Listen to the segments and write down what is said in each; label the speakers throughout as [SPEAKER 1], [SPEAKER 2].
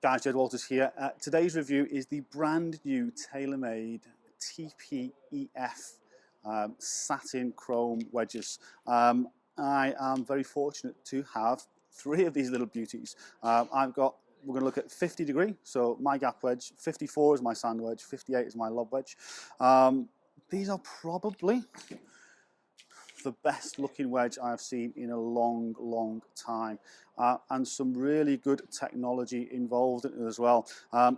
[SPEAKER 1] Guys, Jed Walters here. Today's review is the brand new TaylorMade TPEF satin chrome wedges. I am very fortunate to have three of these little beauties. We're going to look at 50 degree, so my gap wedge, 54 is my sand wedge, 58 is my lob wedge. These are probably the best looking wedge I've seen in a long time, and some really good technology involved in it as well.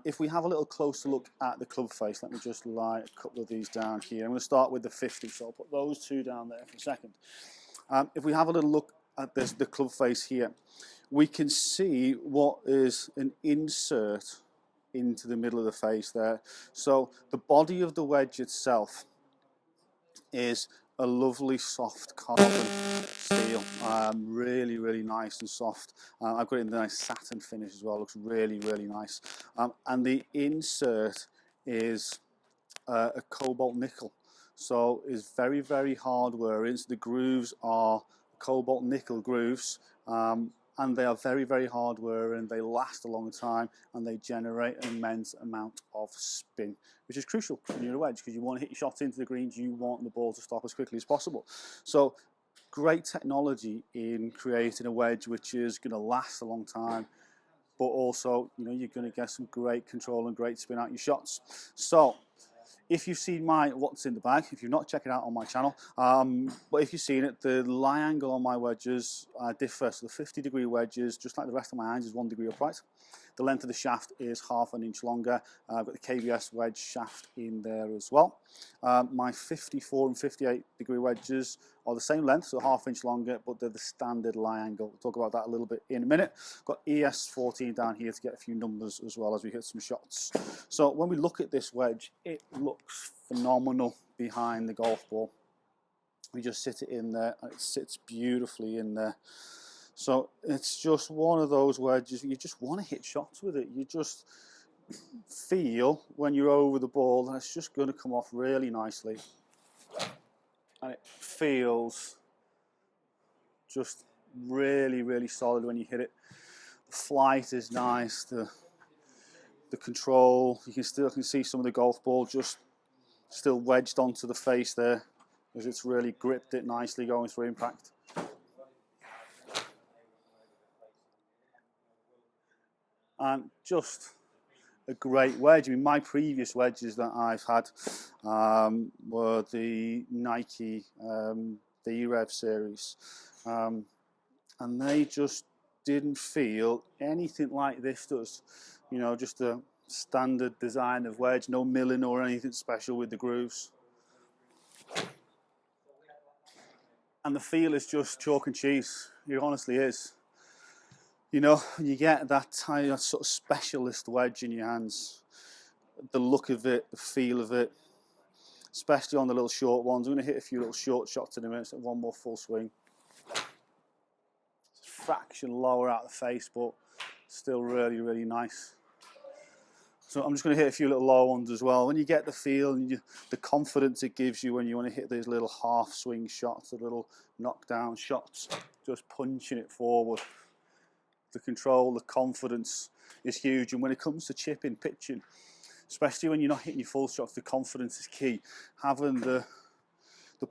[SPEAKER 1] If we have a little closer look at the club face, let me just lie a couple of these down here. I'm going to start with the 50, so I'll put those two down there for a second. If we have a little look at the club face here, we can see what is an insert into the middle of the face there. So the body of the wedge itself is a lovely soft carbon steel, really nice and soft. I've got it in the nice satin finish as well, looks really nice. And the insert is a cobalt nickel, so it's very hard wearing. So the grooves are cobalt nickel grooves, and they are very hard wearing. They last a long time and they generate an immense amount of spin, which is crucial when you're a wedge, because you want to hit your shots into the greens, you want the ball to stop as quickly as possible. So great technology in creating a wedge which is going to last a long time, but also, you know, you're going to get some great control and great spin out your shots. So if you've seen my what's in the bag, if you've not, check it out on my channel. But if you've seen it, the lie angle on my wedges differ. So the 50 degree wedges, just like the rest of my irons, is 1 degree upright. The length of the shaft is ½ an inch longer. I've got the KBS wedge shaft in there as well. My 54 and 58 degree wedges are the same length, so ½ inch longer, but they're the standard lie angle. We'll talk about that a little bit in a minute. Got ES14 down here to get a few numbers as well as we hit some shots. So when we look at this wedge, it looks phenomenal behind the golf ball. We just sit it in there and it sits beautifully in there. So it's just one of those wedges, you just want to hit shots with it. You just feel when you're over the ball that it's just going to come off really nicely. And it feels just really solid when you hit it. The flight is nice, the control, you can still see some of the golf ball just still wedged onto the face there, as it's really gripped it nicely going through impact. And just a great wedge. I mean, my previous wedges that I've had were the Nike the E-Rev series, and they just didn't feel anything like this does. You know, just a standard design of wedge, no milling or anything special with the grooves. And the feel is just chalk and cheese. It honestly is. You know, you get that sort of specialist wedge in your hands, the look of it, the feel of it, especially on the little short ones. I'm going to hit a few little short shots in a minute, so one more full swing. It's a fraction lower out of the face, but still really nice. So I'm just going to hit a few little lower ones as well. When you get the feel and the confidence it gives you when you want to hit these little half swing shots, the little knockdown shots, just punching it forward. The control, the confidence is huge. And when it comes to chipping, pitching, especially when you're not hitting your full shots, the confidence is key. Having the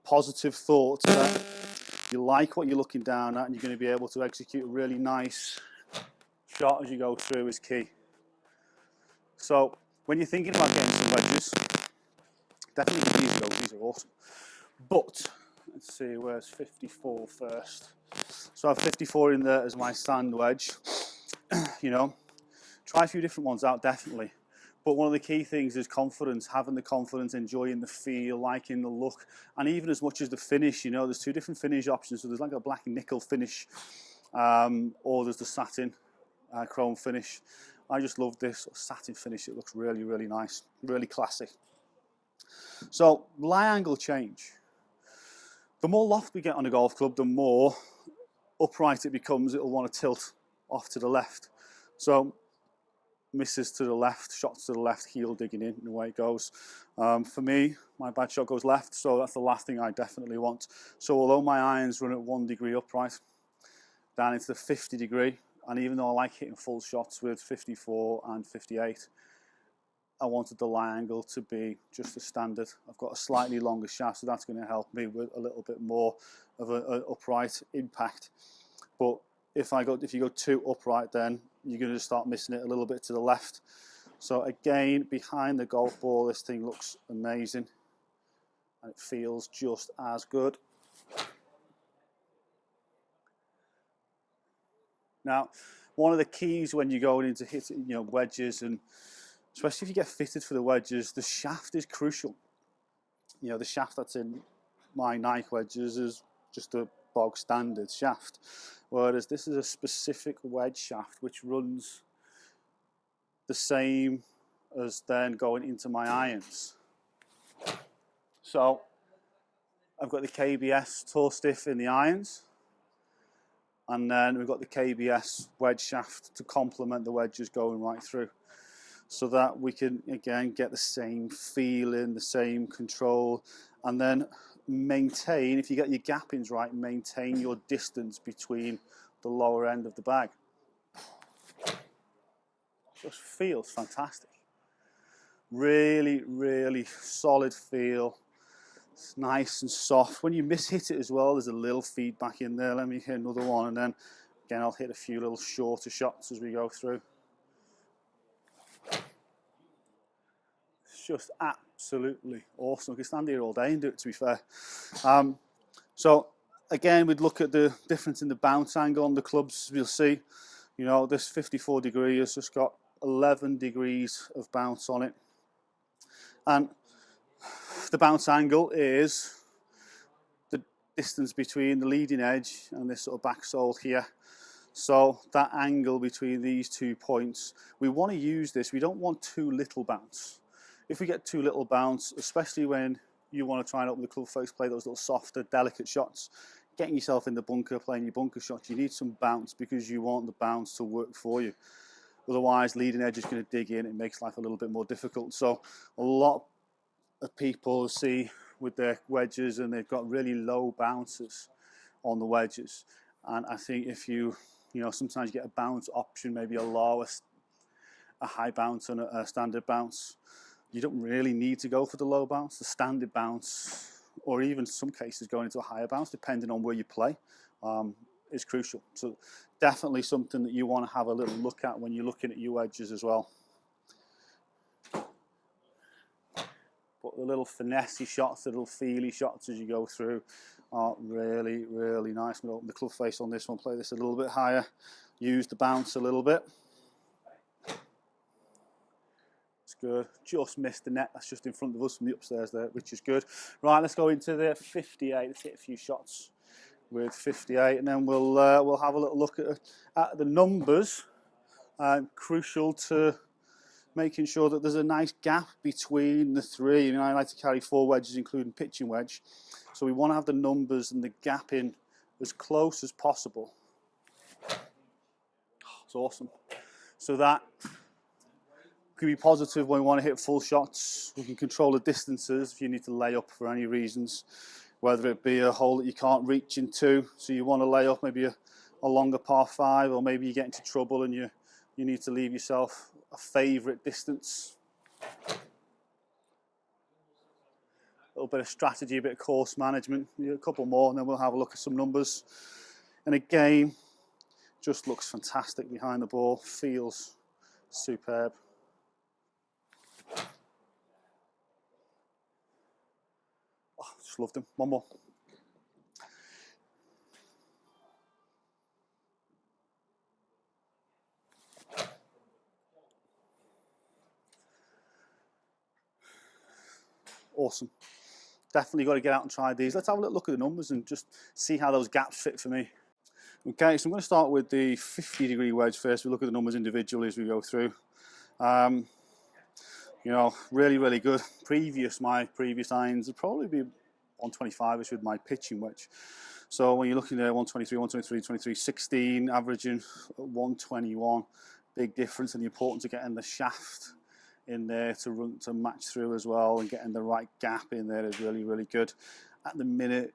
[SPEAKER 1] positive thoughts that you like what you're looking down at and you're going to be able to execute a really nice shot as you go through is key. So when you're thinking about getting some wedges, definitely give these a go. These are awesome. But let's see, where's 54 first? So I have 54 in there as my sand wedge. You know, try a few different ones out, definitely. But one of the key things is confidence, having the confidence, enjoying the feel, liking the look, and even as much as the finish. You know, there's two different finish options. So there's like a black and nickel finish, or there's the satin chrome finish. I just love this satin finish. It looks really nice, really classic. So lie angle change. The more loft we get on a golf club, the more upright it becomes. It'll want to tilt off to the left. So misses to the left, shots to the left, heel digging in, and away it goes. For me, my bad shot goes left, so that's the last thing I definitely want. So although my irons run at 1 degree upright, down into the 50 degree, And even though I like hitting full shots with 54 and 58, I wanted the lie angle to be just a standard. I've got a slightly longer shaft, so that's going to help me with a little bit more of an upright impact. But if you go too upright, then you're going to start missing it a little bit to the left. So again, behind the golf ball, this thing looks amazing, and it feels just as good. Now, one of the keys when you're going into hitting, wedges, and especially if you get fitted for the wedges, the shaft is crucial. The shaft that's in my Nike wedges is just a bog standard shaft, whereas this is a specific wedge shaft which runs the same as then going into my irons. So I've got the KBS toe stiff in the irons, and then we've got the KBS wedge shaft to complement the wedges going right through, so that we can again get the same feeling, the same control, and then maintain, if you get your gappings right, maintain your distance between the lower end of the bag. Just feels fantastic. Really, really solid feel. It's nice and soft. When you miss-hit it as well, there's a little feedback in there. Let me hit another one, and then again I'll hit a few little shorter shots as we go through. It's just absolutely awesome. I could stand here all day and do it, to be fair. So again, we'd look at the difference in the bounce angle on the clubs. We'll see, this 54 degree has just got 11 degrees of bounce on it. And the bounce angle is the distance between the leading edge and this sort of back sole here. So that angle between these 2 points, we want to use this. We don't want too little bounce. If we get too little bounce, especially when you want to try and open the club face, play those little softer, delicate shots, getting yourself in the bunker, playing your bunker shots, you need some bounce because you want the bounce to work for you. Otherwise, leading edge is going to dig in. It makes life a little bit more difficult. So a lot of people see with their wedges, and they've got really low bounces on the wedges. And I think if sometimes you get a bounce option, maybe a low, a high bounce and a standard bounce. You don't really need to go for the low bounce. The standard bounce, or even in some cases going into a higher bounce, depending on where you play, is crucial. So definitely something that you want to have a little look at when you're looking at your wedges as well. But the little finessey shots, the little feely shots as you go through are really, really nice. I'm going to open the club face on this one, play this a little bit higher, use the bounce a little bit. It's good. Just missed the net. That's just in front of us from the upstairs there, which is good. Right, let's go into the 58. Let's hit a few shots with 58, and then we'll have a little look at the numbers. Crucial to making sure that there's a nice gap between the three. I like to carry 4 wedges, including pitching wedge. So we want to have the numbers and the gap in as close as possible. It's awesome. So that can be positive when we want to hit full shots. We can control the distances if you need to lay up for any reasons, whether it be a hole that you can't reach into, so you want to lay up maybe a longer par 5, or maybe you get into trouble and you need to leave yourself a favourite distance. A little bit of strategy, a bit of course management. A couple more, and then we'll have a look at some numbers. And again, just looks fantastic behind the ball, feels superb. Oh, just loved him. One more. Awesome. Definitely got to get out and try these. Let's have a little look at the numbers and just see how those gaps fit for me. Okay, so I'm going to start with the 50 degree wedge first. We'll look at the numbers individually as we go through. Really, really good. My previous irons would probably be 125ish with my pitching wedge. So when you're looking at 123, 123, 23, 16, averaging 121, big difference, and the importance of getting the shaft in there to match through as well, and getting the right gap in there is really, really good. At the minute,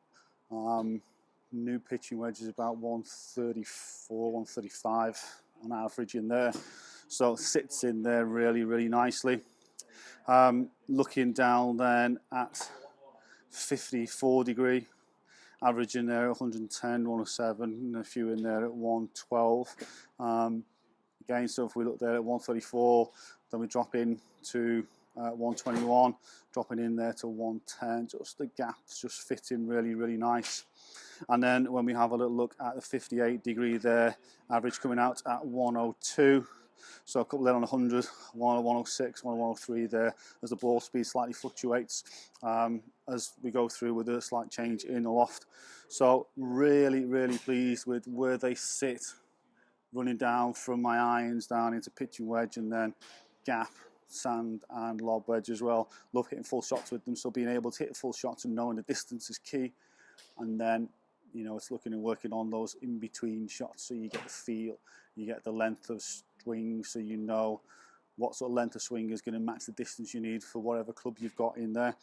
[SPEAKER 1] New pitching wedge is about 134, 135 on average in there. So it sits in there really, really nicely. Looking down then at 54 degree, average in there 110, 107, and a few in there at 112. Again, so if we look there at 134, then we drop in to 121, dropping in there to 110, just the gaps just fit in really, really nice. And then when we have a little look at the 58 degree there, average coming out at 102. So a couple there on 100, 106, 103 there, as the ball speed slightly fluctuates as we go through with a slight change in the loft. So really, really pleased with where they sit, running down from my irons down into pitching wedge, and then gap, sand and lob wedge as well. Love hitting full shots with them, so being able to hit full shots and knowing the distance is key. And then, you know, it's looking and working on those in-between shots, so you get the feel, you get the length of swing, so you know what sort of length of swing is going to match the distance you need for whatever club you've got in there.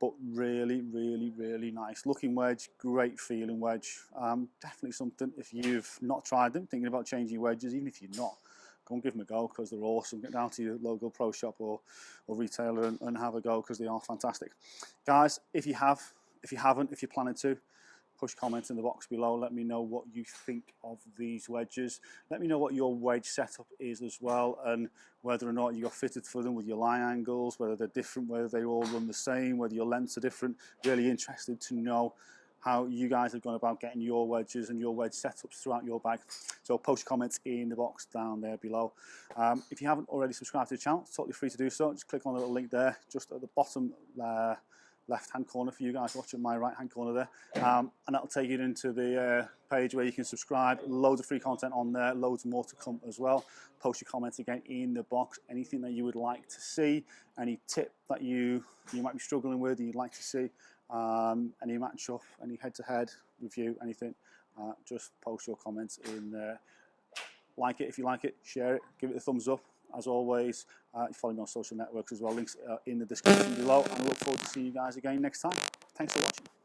[SPEAKER 1] But really, really, really nice looking wedge, great feeling wedge. Definitely something, if you've not tried them, thinking about changing wedges, even if you're not, go and give them a go, because they're awesome. Get down to your local pro shop or retailer and have a go, because they are fantastic. Guys, if you haven't, if you're planning to, push comments in the box below. Let me know what you think of these wedges. Let me know what your wedge setup is as well, and whether or not you got fitted for them with your line angles, whether they're different, whether they all run the same, whether your lengths are different. Really interested to know how you guys have gone about getting your wedges and your wedge setups throughout your bag. So post comments in the box down there below. If you haven't already subscribed to the channel, it's totally free to do so. Just click on the little link there, just at the bottom left hand corner for you guys watching, my right hand corner there, and that'll take you into the page where you can subscribe. Loads of free content on there, loads more to come as well. Post your comments again in the box, anything that you would like to see, any tip that you might be struggling with and you'd like to see, any match up, any head-to-head review, anything, just post your comments in there. Like it if you like it, share it, give it a thumbs up. As always, follow me on social networks as well, links in the description below, and I look forward to seeing you guys again next time. Thanks for watching.